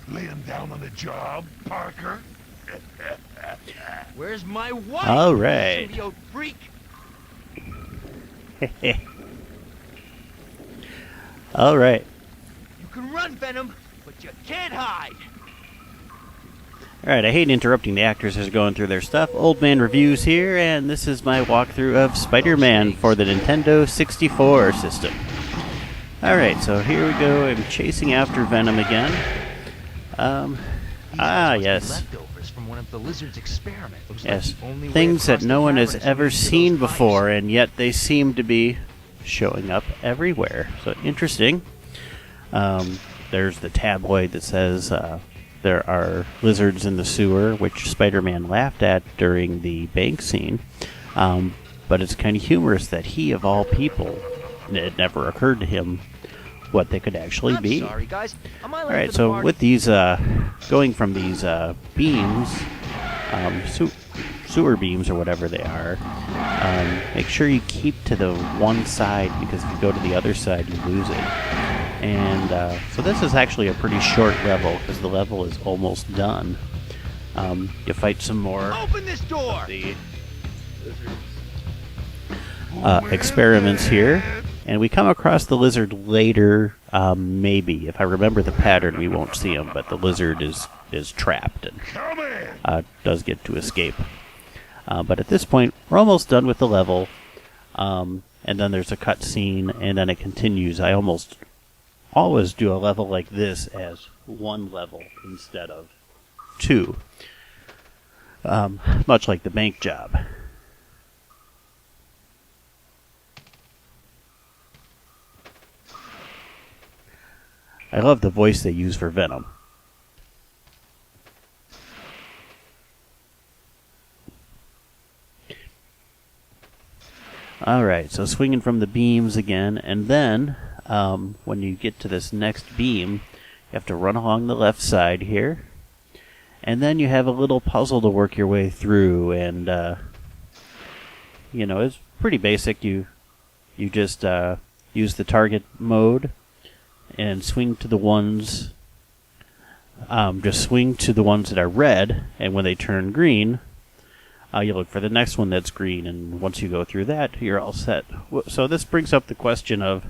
Laying down on the job, Parker? Where's my wife? All right. Symbiote freak. All right. You can run, Venom, but you can't hide. All right, I hate interrupting the actors as they're going through their stuff. Old Man Reviews here, and this is my walkthrough of Spider-Man for the Nintendo 64 system. All right, so here we go. I'm chasing after Venom again. Yes. Leftovers from one of the lizard's experiments. Yes, things that no one has ever seen before, and yet they seem to be showing up everywhere. So interesting. There's the tabloid that says there are lizards in the sewer, which Spider-Man laughed at during the bank scene. But it's kind of humorous that he, of all people, it never occurred to him what they could actually be. Sorry, guys. Alright, so with these, going from these beams, sewer beams or whatever they are, make sure you keep to the one side, because if you go to the other side, you lose it. And so this is actually a pretty short level, because the level is almost done. You fight some more. Open this door! The experiments here. And we come across the lizard later, maybe. If I remember the pattern, we won't see him, but the lizard is trapped and does get to escape. But at this point, we're almost done with the level. And then there's a cut scene, and then it continues. I almost always do a level like this as one level instead of two. Much like the bank job. I love the voice they use for Venom. Alright, so swinging from the beams again, and then when you get to this next beam, you have to run along the left side here, and then you have a little puzzle to work your way through, and you know, it's pretty basic. You just use the target mode and swing to the ones, just swing to the ones that are red, and when they turn green, you look for the next one that's green, and once you go through that, you're all set. So this brings up the question of,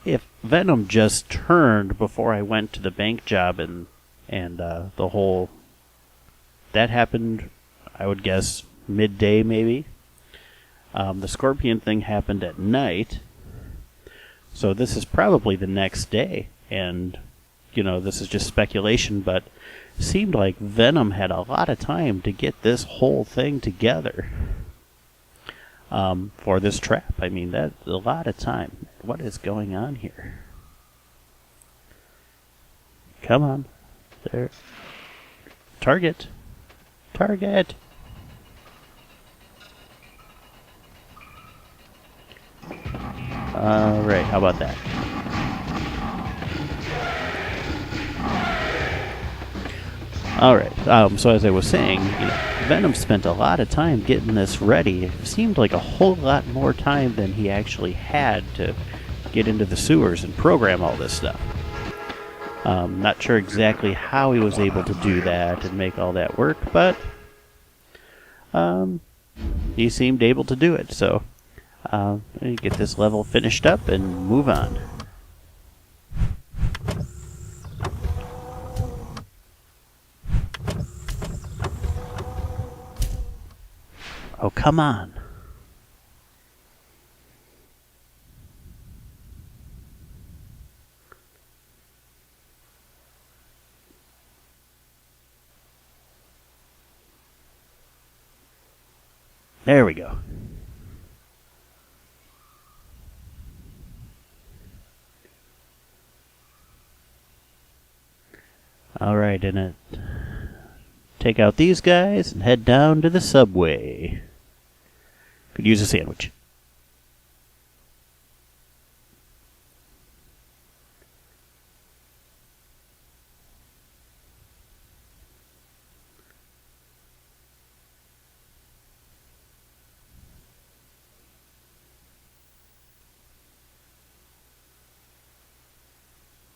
if Venom just turned before I went to the bank job, and the whole, that happened, I would guess, midday maybe. The Scorpion thing happened at night. So this is probably the next day, and, you know, this is just speculation, but it seemed like Venom had a lot of time to get this whole thing together for this trap. I mean, that's a lot of time. What is going on here? Come on. There. Target. Target. Alright, how about that? Alright, so as I was saying, you know, Venom spent a lot of time getting this ready. It seemed like a whole lot more time than he actually had to get into the sewers and program all this stuff. Not sure exactly how he was able to do that and make all that work, but he seemed able to do it, so get this level finished up and move on. Oh, come on. There we go. Alright, and it take out these guys and head down to the subway. Could use a sandwich.